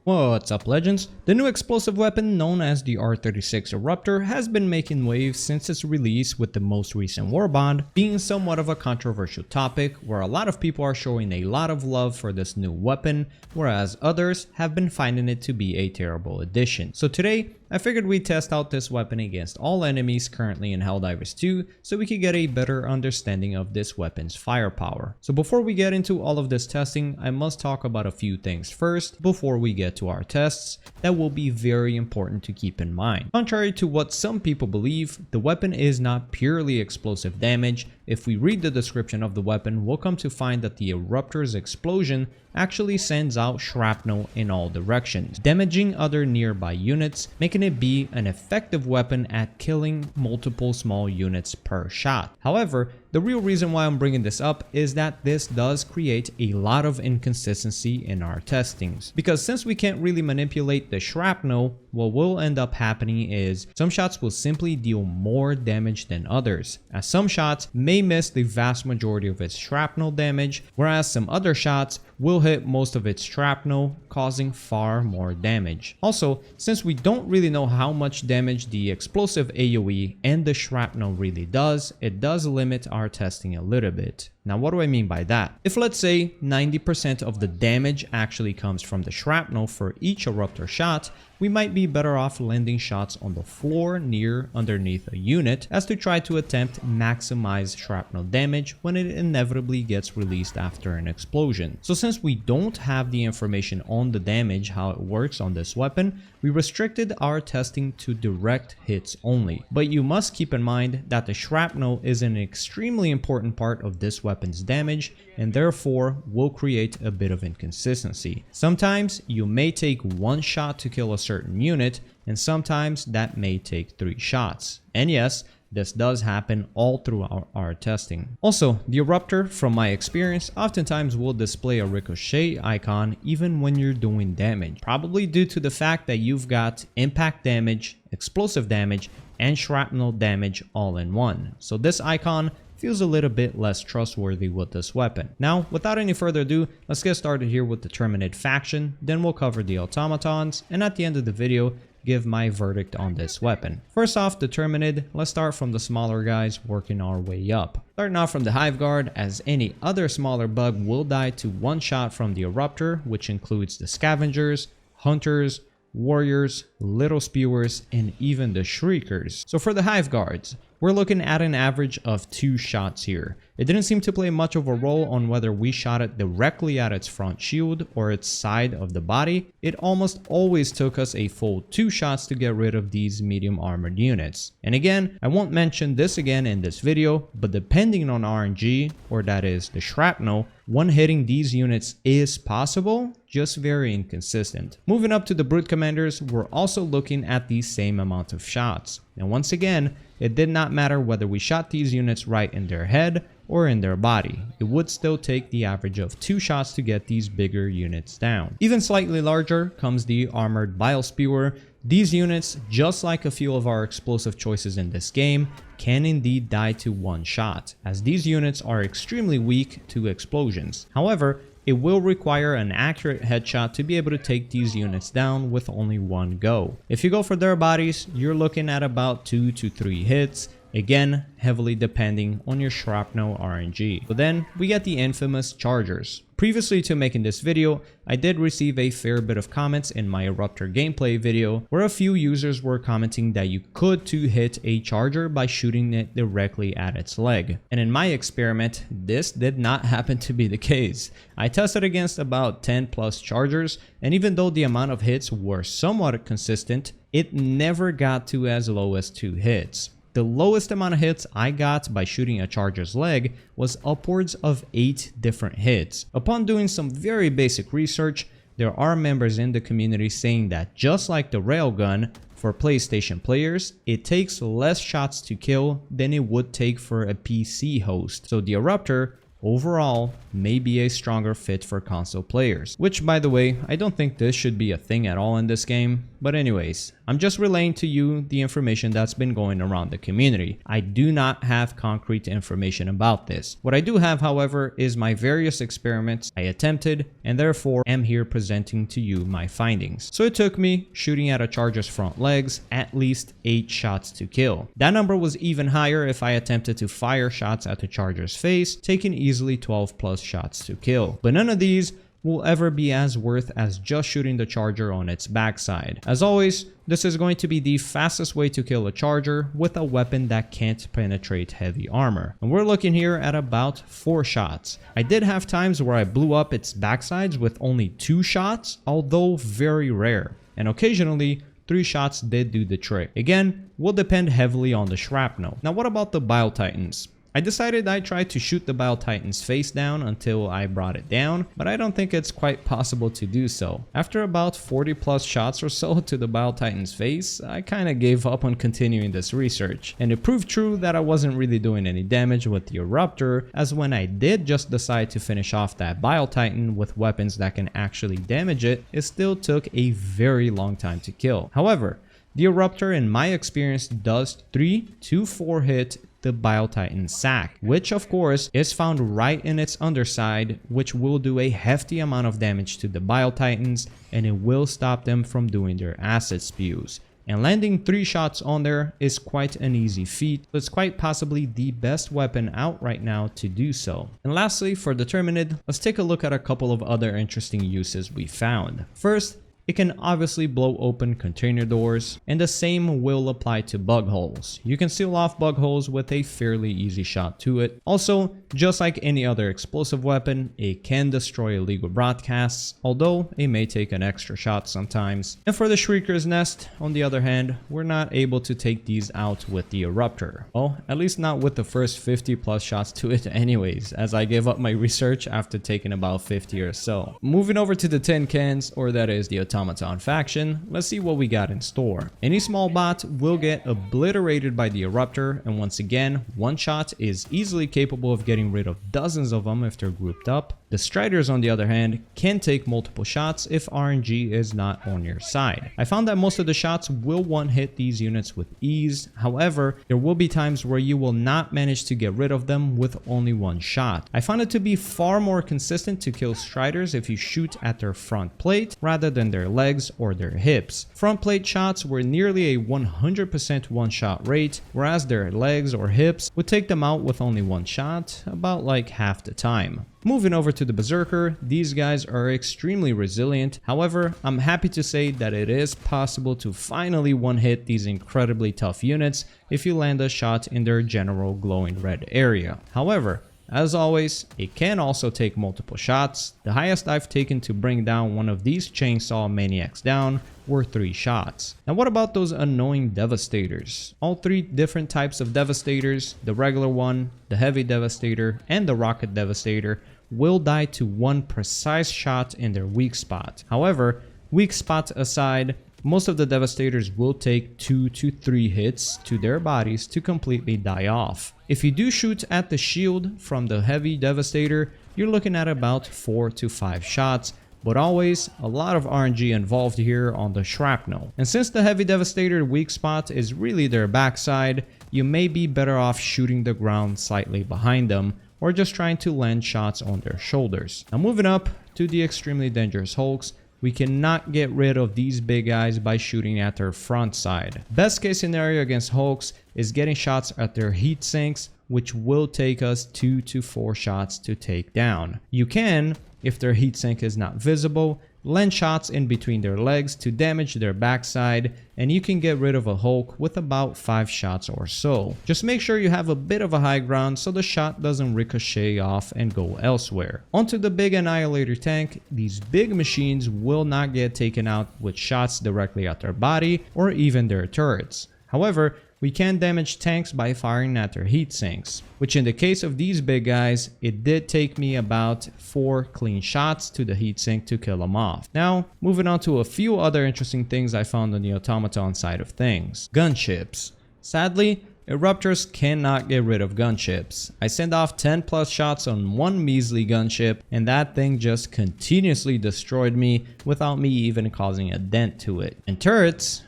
What's up, legends? The new explosive weapon known as the R-36 Eruptor has been making waves since its release, with the most recent war bond being somewhat of a controversial topic where a lot of people are showing a lot of love for this new weapon, whereas others have been finding it to be a terrible addition. So today, I figured we'd test out this weapon against all enemies currently in Helldivers 2 so we could get a better understanding of this weapon's firepower. So before we get into all of this testing, I must talk about a few things first before we get to our tests that will be very important to keep in mind. Contrary to what some people believe, the weapon is not purely explosive damage. If we read the description of the weapon, we'll come to find that the Eruptor's explosion actually sends out shrapnel in all directions, damaging other nearby units, making it be an effective weapon at killing multiple small units per shot. However, the real reason why I'm bringing this up is that this does create a lot of inconsistency in our testings, because since we can't really manipulate the shrapnel, what will end up happening is some shots will simply deal more damage than others, as some shots may miss the vast majority of its shrapnel damage, whereas some other shots will hit most of its shrapnel, causing far more damage. Also, since we don't really know how much damage the explosive AoE and the shrapnel really does, it does limit our testing a little bit. Now, what do I mean by that? If let's say 90% of the damage actually comes from the shrapnel for each Eruptor shot, we might be better off landing shots on the floor underneath a unit as to try to attempt maximize shrapnel damage when it inevitably gets released after an explosion. So since we don't have the information on the damage, how it works on this weapon, we restricted our testing to direct hits only. But you must keep in mind that the shrapnel is an extremely important part of this weapon's damage and therefore will create a bit of inconsistency. Sometimes you may take one shot to kill a certain unit, and sometimes that may take 3 shots. And yes, this does happen all through our testing. Also, the Eruptor, from my experience, oftentimes will display a ricochet icon even when you're doing damage, probably due to the fact that you've got impact damage, explosive damage, and shrapnel damage all in one. So this icon feels a little bit less trustworthy with this weapon. Now, without any further ado, let's get started here with the Terminid faction, then we'll cover the automatons, and at the end of the video, give my verdict on this weapon. First off, the Terminid, let's start from the smaller guys, working our way up. Starting off from the Hive Guard, as any other smaller bug will die to one shot from the Eruptor, which includes the Scavengers, Hunters, Warriors, Little Spewers, and even the Shriekers. So for the Hive Guards, we're looking at an average of 2 shots here. It didn't seem to play much of a role on whether we shot it directly at its front shield or its side of the body. It almost always took us a full 2 shots to get rid of these medium armored units. And again, I won't mention this again in this video, but depending on RNG, or that is the shrapnel, one hitting these units is possible, just very inconsistent. Moving up to the Brute Commanders, we're also looking at the same amount of shots. And once again, it did not matter whether we shot these units right in their head or in their body. It would still take the average of 2 shots to get these bigger units down. Even slightly larger comes the armored Bile Spewer. These units, just like a few of our explosive choices in this game, can indeed die to one shot, as these units are extremely weak to explosions. However, it will require an accurate headshot to be able to take these units down with only one go. If you go for their bodies, you're looking at about 2 to 3 hits, again heavily depending on your shrapnel RNG. But then we get the infamous Chargers. Previously to making this video, I did receive a fair bit of comments in my Eruptor gameplay video where a few users were commenting that you could 2-hit a Charger by shooting it directly at its leg. And in my experiment, this did not happen to be the case. I tested against about 10 plus Chargers, and even though the amount of hits were somewhat consistent, it never got to as low as 2 hits. The lowest amount of hits I got by shooting a Charger's leg was upwards of 8 different hits. Upon doing some very basic research, there are members in the community saying that just like the Railgun, for PlayStation players, it takes less shots to kill than it would take for a PC host. So the Eruptor overall may be a stronger fit for console players, which by the way, I don't think this should be a thing at all in this game. But anyways, I'm just relaying to you the information that's been going around the community. I do not have concrete information about this. What I do have, however, is my various experiments I attempted, and therefore am here presenting to you my findings. So it took me, shooting at a charger's front legs, at least 8 shots to kill. That number was even higher if I attempted to fire shots at the charger's face, taking easily 12 plus shots to kill. But none of these will ever be as worth as just shooting the charger on its backside. As always, this is going to be the fastest way to kill a charger with a weapon that can't penetrate heavy armor. And we're looking here at about 4 shots. I did have times where I blew up its backsides with only 2 shots, although very rare. And occasionally, 3 shots did do the trick. Again, will depend heavily on the shrapnel. Now what about the Bile Titans? I decided I'd try to shoot the Bile Titan's face down until I brought it down, but I don't think it's quite possible to do so. After about 40 plus shots or so to the Bile Titan's face, I kinda gave up on continuing this research. And it proved true that I wasn't really doing any damage with the Eruptor, as when I did just decide to finish off that Bile Titan with weapons that can actually damage it, it still took a very long time to kill. However, the Eruptor in my experience does 3 to 4 hit the Bile Titan sack, which of course is found right in its underside, which will do a hefty amount of damage to the Bile Titans, and it will stop them from doing their acid spews. And landing 3 shots on there is quite an easy feat. It's quite possibly the best weapon out right now to do so. And lastly, for the Terminid, let's take a look at a couple of other interesting uses we found. First, it can obviously blow open container doors, and the same will apply to bug holes. You can seal off bug holes with a fairly easy shot to it. Also, just like any other explosive weapon, it can destroy illegal broadcasts, although it may take an extra shot sometimes. And for the Shrieker's Nest, on the other hand, we're not able to take these out with the Eruptor. Well, at least not with the first 50 plus shots to it anyways, as I gave up my research after taking about 50 or so. Moving over to the tin cans, or that is the Automaton faction, let's see what we got in store. Any small bot will get obliterated by the Eruptor, and once again, one shot is easily capable of getting rid of dozens of them if they're grouped up. The Striders, on the other hand, can take multiple shots if RNG is not on your side. I found that most of the shots will one-hit these units with ease. However, there will be times where you will not manage to get rid of them with only one shot. I found it to be far more consistent to kill Striders if you shoot at their front plate rather than their legs or their hips. Front plate shots were nearly a 100% one-shot rate, whereas their legs or hips would take them out with only one shot, about like half the time. Moving over to the Berserker, these guys are extremely resilient. However, I'm happy to say that it is possible to finally one-hit these incredibly tough units if you land a shot in their general glowing red area. However, as always, it can also take multiple shots. The highest I've taken to bring down one of these chainsaw maniacs down were 3 shots. Now what about those annoying Devastators? All 3 different types of Devastators, the regular one, the heavy Devastator, and the rocket Devastator, will die to one precise shot in their weak spot. However, weak spot aside, most of the Devastators will take 2 to 3 hits to their bodies to completely die off. If you do shoot at the shield from the heavy Devastator, you're looking at about 4 to 5 shots, but always a lot of RNG involved here on the shrapnel. And since the heavy Devastator weak spot is really their backside, you may be better off shooting the ground slightly behind them, or just trying to land shots on their shoulders. Now moving up to the extremely dangerous Hulks, we cannot get rid of these big guys by shooting at their front side. Best case scenario against Hulks is getting shots at their heat sinks, which will take us 2 to 4 shots to take down. You can, if their heatsink is not visible, land shots in between their legs to damage their backside, and you can get rid of a Hulk with about 5 shots or so. Just make sure you have a bit of a high ground so the shot doesn't ricochet off and go elsewhere. Onto the big Annihilator tank, these big machines will not get taken out with shots directly at their body or even their turrets. However, we can damage tanks by firing at their heat sinks, which in the case of these big guys, it did take me about 4 clean shots to the heat sink to kill them off. Now, moving on to a few other interesting things I found on the automaton side of things. Gunships. Sadly, Eruptors cannot get rid of gunships. I send off 10 plus shots on one measly gunship and that thing just continuously destroyed me without me even causing a dent to it. And turrets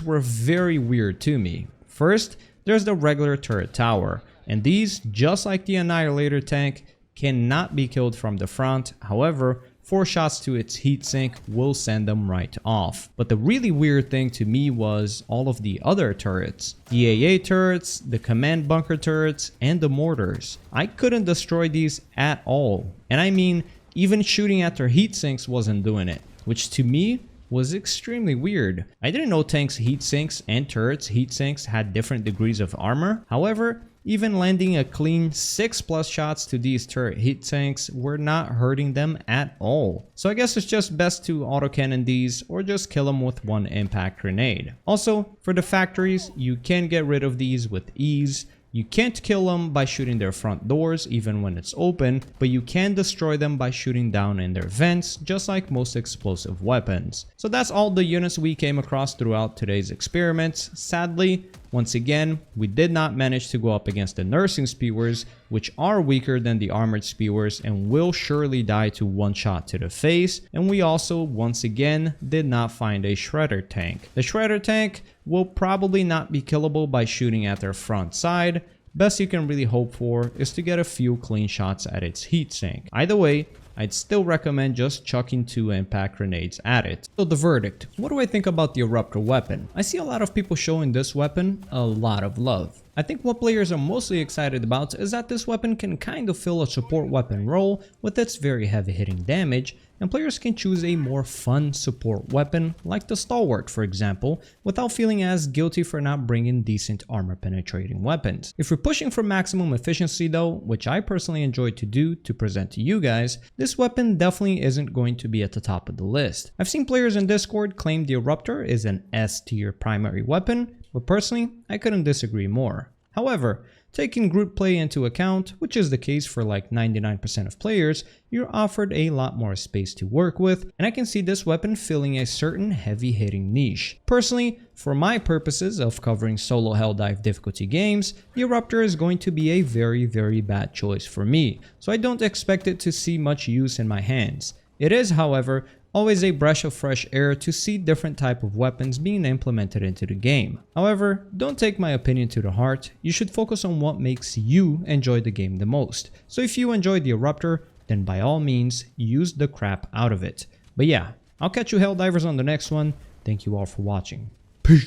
were very weird to me. First, there's the regular turret tower, and these, just like the Annihilator tank, cannot be killed from the front. However, 4 shots to its heatsink will send them right off. But the really weird thing to me was all of the other turrets. The AA turrets, the command bunker turrets, and the mortars. I couldn't destroy these at all. And I mean, even shooting at their heatsinks wasn't doing it, which to me was extremely weird. I didn't know tanks' heatsinks and turrets' heatsinks had different degrees of armor. However, even landing a clean 6 plus shots to these turret heatsinks were not hurting them at all. So I guess it's just best to autocannon these or just kill them with one impact grenade. Also, for the factories, you can get rid of these with ease. You can't kill them by shooting their front doors even when it's open, but you can destroy them by shooting down in their vents, just like most explosive weapons. So that's all the units we came across throughout today's experiments. Sadly, once again, we did not manage to go up against the nursing spewers, which are weaker than the armored spewers and will surely die to one shot to the face. And we also, once again, did not find a shredder tank. The shredder tank will probably not be killable by shooting at their front side. Best you can really hope for is to get a few clean shots at its heatsink. Either way, I'd still recommend just chucking 2 impact grenades at it. So the verdict. What do I think about the Eruptor weapon? I see a lot of people showing this weapon a lot of love. I think what players are mostly excited about is that this weapon can kind of fill a support weapon role with its very heavy hitting damage, and players can choose a more fun support weapon like the Stalwart for example, without feeling as guilty for not bringing decent armor penetrating weapons. If you're pushing for maximum efficiency though, which I personally enjoy to do to present to you guys, this weapon definitely isn't going to be at the top of the list. I've seen players in Discord claim the Eruptor is an S tier primary weapon, but personally, I couldn't disagree more. However, taking group play into account, which is the case for like 99% of players, you're offered a lot more space to work with, and I can see this weapon filling a certain heavy hitting niche. Personally, for my purposes of covering solo Helldive difficulty games, the Eruptor is going to be a very bad choice for me, so I don't expect it to see much use in my hands. It is, however, always a breath of fresh air to see different type of weapons being implemented into the game. However, don't take my opinion to the heart. You should focus on what makes you enjoy the game the most. So if you enjoy the Eruptor, then by all means, use the crap out of it. But yeah, I'll catch you Helldivers on the next one. Thank you all for watching. Peace.